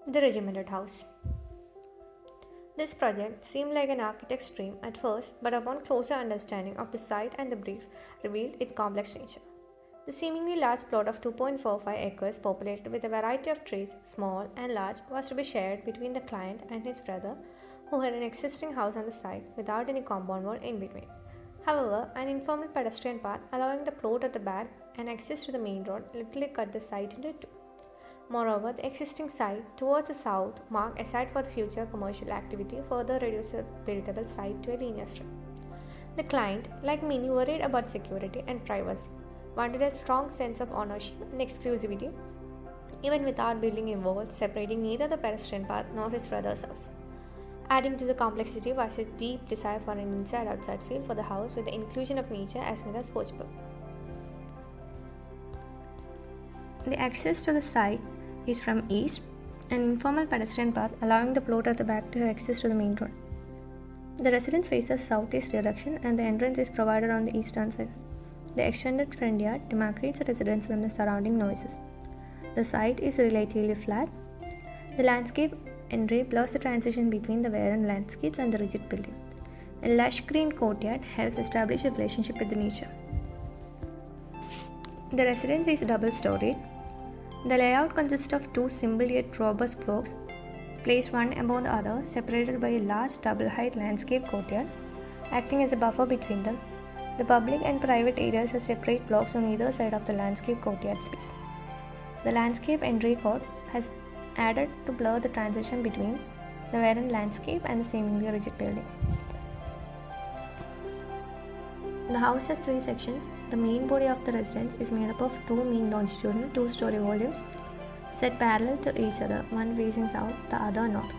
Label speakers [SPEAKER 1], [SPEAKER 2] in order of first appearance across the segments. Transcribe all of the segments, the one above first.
[SPEAKER 1] The Regimented House. This project seemed like an architect's dream at first, but upon closer understanding of the site and the brief, revealed its complex nature. The seemingly large plot of 2.45 acres, populated with a variety of trees, small and large, was to be shared between the client and his brother, who had an existing house on the site without any compound wall in between. However, an informal pedestrian path allowing the plot at the back and access to the main road literally cut the site into two. Moreover, the existing site towards the south, marked aside for the future commercial activity, further reduced the buildable site to a linear strip. The client, like many, worried about security and privacy, wanted a strong sense of ownership and exclusivity, even without building a wall separating neither the pedestrian path nor his brother's house. Adding to the complexity was his deep desire for an inside-outside feel for the house with the inclusion of nature as well as porchable. The access to the site is from east, an informal pedestrian path allowing the plot at the back to have access to the main road. The residence faces southeast direction and the entrance is provided on the eastern side. The extended front yard demarcates the residence from the surrounding noises. The site is relatively flat. The landscape entry blurs the transition between the barren landscapes and the rigid building. A lush green courtyard helps establish a relationship with the nature. The residence is double-storied. The layout consists of two simple yet robust blocks, placed one above the other, separated by a large double-height landscape courtyard, acting as a buffer between them. The public and private areas have separate blocks on either side of the landscape courtyard space. The landscape entry court has added to blur the transition between the barren landscape and the seemingly rigid building. The house has three sections. The main body of the residence is made up of two mean longitudinal two-story volumes set parallel to each other, one facing south, the other north.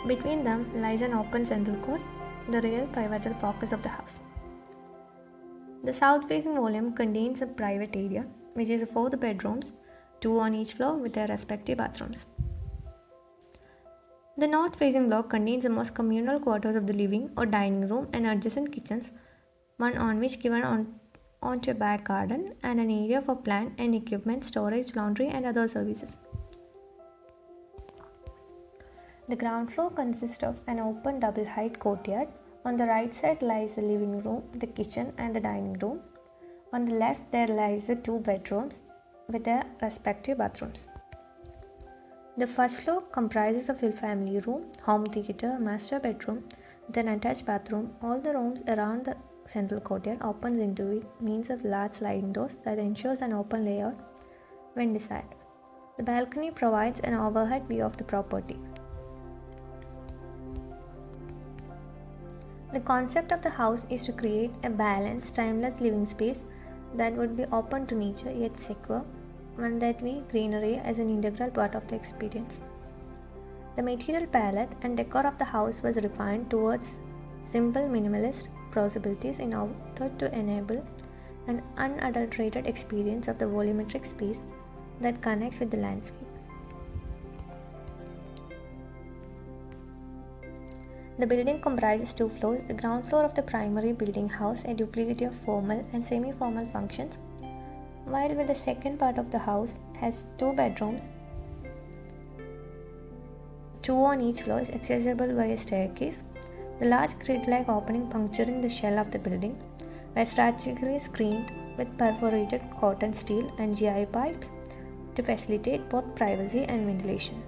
[SPEAKER 1] Between them lies an open central court, the real pivotal focus of the house. The south-facing volume contains a private area, which is for the bedrooms, two on each floor with their respective bathrooms. The north-facing block contains the most communal quarters of the living or dining room and adjacent kitchens, one on which given onto a back garden and an area for plant and equipment, storage, laundry and other services. The ground floor consists of an open double-height courtyard. On the right side lies the living room, the kitchen and the dining room. On the left there lies the two bedrooms with their respective bathrooms. The first floor comprises of a family room, home theatre, master bedroom with an attached bathroom. All the rooms around the central courtyard opens into it means of large sliding doors that ensures an open layout when desired. The balcony provides an overhead view of the property. The concept of the house is to create a balanced, timeless living space that would be open to nature yet secure, one that views greenery as an integral part of the experience. The material palette and decor of the house was refined towards simple minimalist possibilities in order to enable an unadulterated experience of the volumetric space that connects with the landscape. The building comprises two floors. The ground floor of the primary building houses a duplicity of formal and semi-formal functions, while with the second part of the house has two bedrooms. Two on each floor is accessible by a staircase. The large grid-like opening puncturing the shell of the building were strategically screened with perforated cotton steel and GI pipes to facilitate both privacy and ventilation.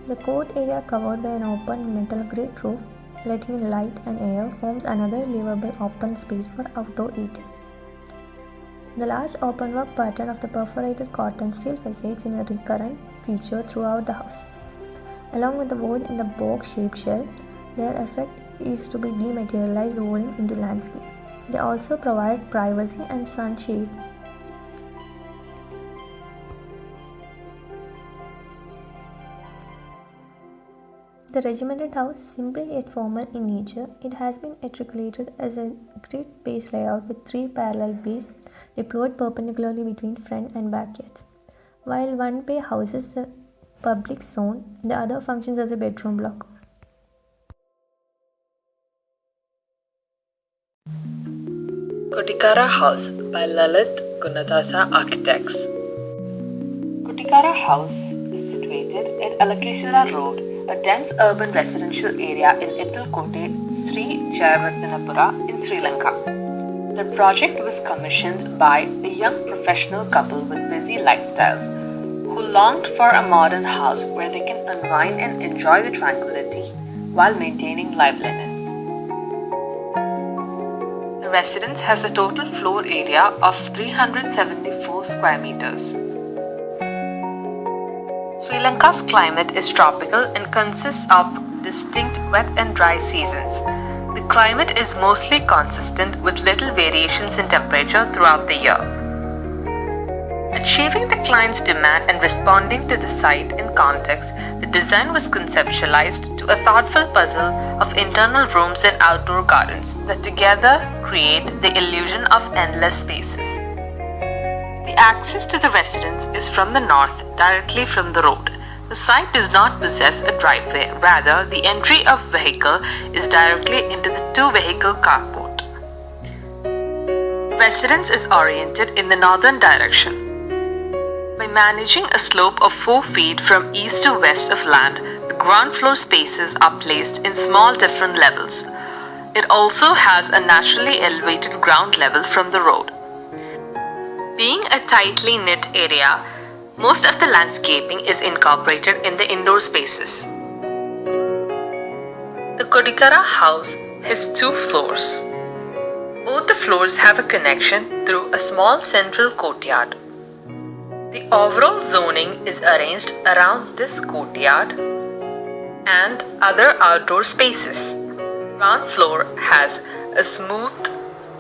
[SPEAKER 1] The court area covered by an open metal grate roof, letting in light and air, forms another livable open space for outdoor eating. The large openwork pattern of the perforated cotton steel facades in a recurrent feature throughout the house. Along with the wood in the box-shaped shell, their effect is to be dematerialized volume into landscape. They also provide privacy and sunshade. The regimented house, simple yet formal in nature, it has been articulated as a grid-based layout with three parallel bays deployed perpendicularly between front and backyards. While one bay houses the public zone, the other functions as a bedroom block.
[SPEAKER 2] Kotikara House by Lalit Gunadasa Architects. Kodikara House is situated at Alakeshwara Road, a dense urban residential area in Ittalkote, Sri Jayawardhanapura in Sri Lanka. The project was commissioned by a young professional couple with busy lifestyles who longed for a modern house where they can unwind and enjoy the tranquility while maintaining liveliness. The residence has a total floor area of 374 square meters. Sri Lanka's climate is tropical and consists of distinct wet and dry seasons. The climate is mostly consistent with little variations in temperature throughout the year. Achieving the client's demand and responding to the site in context, the design was conceptualized to a thoughtful puzzle of internal rooms and outdoor gardens that together create the illusion of endless spaces. The access to the residence is from the north, directly from the road. The site does not possess a driveway, rather the entry of vehicle is directly into the two-vehicle carport. The residence is oriented in the northern direction. By managing a slope of 4 feet from east to west of land, the ground floor spaces are placed in small different levels. It also has a naturally elevated ground level from the road. Being a tightly knit area, most of the landscaping is incorporated in the indoor spaces. The Kodikara house has 2 floors. Both the floors have a connection through a small central courtyard. The overall zoning is arranged around this courtyard and other outdoor spaces. Ground floor has a smooth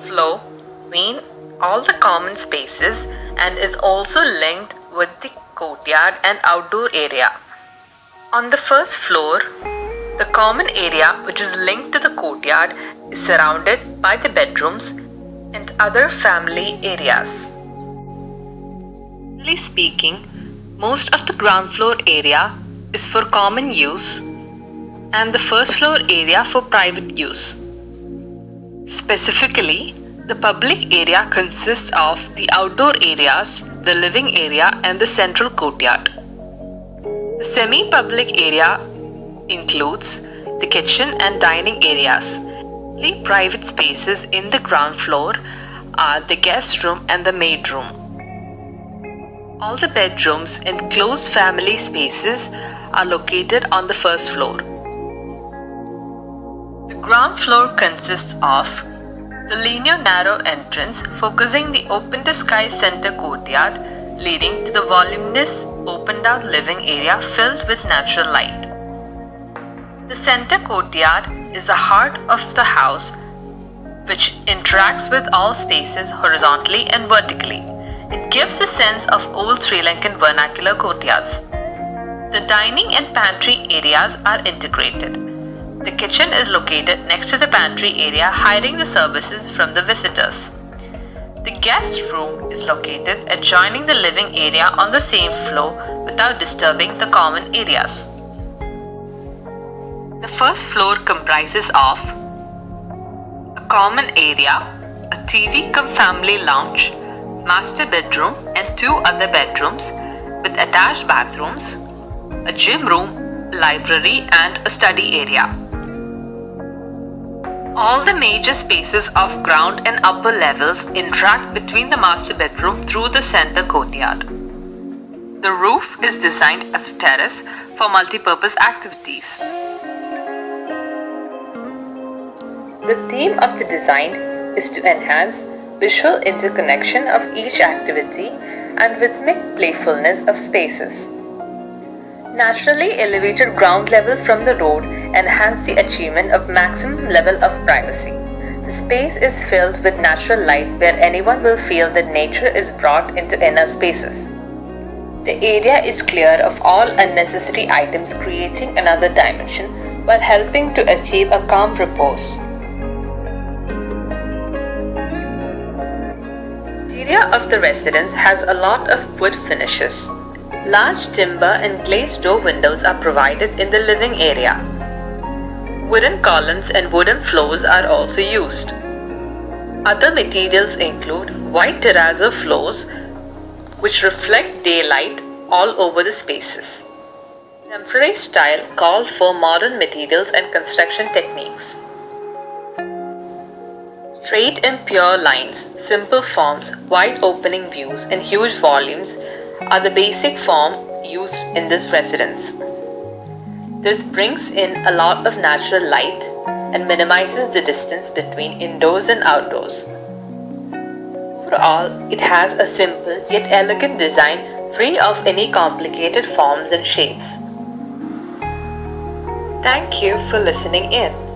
[SPEAKER 2] flow between all the common spaces and is also linked with the courtyard and outdoor area. On the first floor, the common area which is linked to the courtyard is surrounded by the bedrooms and other family areas. Generally speaking, most of the ground floor area is for common use and the first floor area for private use. Specifically, the public area consists of the outdoor areas, the living area and the central courtyard. The semi-public area includes the kitchen and dining areas. The private spaces in the ground floor are the guest room and the maid room. All the bedrooms and closed family spaces are located on the first floor. The ground floor consists of the linear narrow entrance focusing the open-to-sky center courtyard leading to the voluminous opened-out living area filled with natural light. The center courtyard is the heart of the house which interacts with all spaces horizontally and vertically. It gives a sense of old Sri Lankan vernacular courtyards. The dining and pantry areas are integrated. The kitchen is located next to the pantry area, hiding the services from the visitors. The guest room is located adjoining the living area on the same floor without disturbing the common areas. The first floor comprises of a common area, a TV cum family lounge, master bedroom and 2 other bedrooms with attached bathrooms, a gym room, library and a study area. All the major spaces of ground and upper levels interact between the master bedroom through the center courtyard. The roof is designed as a terrace for multi-purpose activities. The theme of the design is to enhance visual interconnection of each activity and rhythmic playfulness of spaces. Naturally elevated ground level from the road enhance the achievement of maximum level of privacy. The space is filled with natural light where anyone will feel that nature is brought into inner spaces. The area is clear of all unnecessary items, creating another dimension while helping to achieve a calm repose. The area of the residence has a lot of wood finishes. Large timber and glazed door windows are provided in the living area. Wooden columns and wooden floors are also used. Other materials include white terrazzo floors which reflect daylight all over the spaces. Contemporary style called for modern materials and construction techniques. Straight and pure lines, simple forms, wide opening views, and huge volumes are the basic form used in this residence. This brings in a lot of natural light and minimizes the distance between indoors and outdoors. Overall, it has a simple yet elegant design free of any complicated forms and shapes. Thank you for listening in.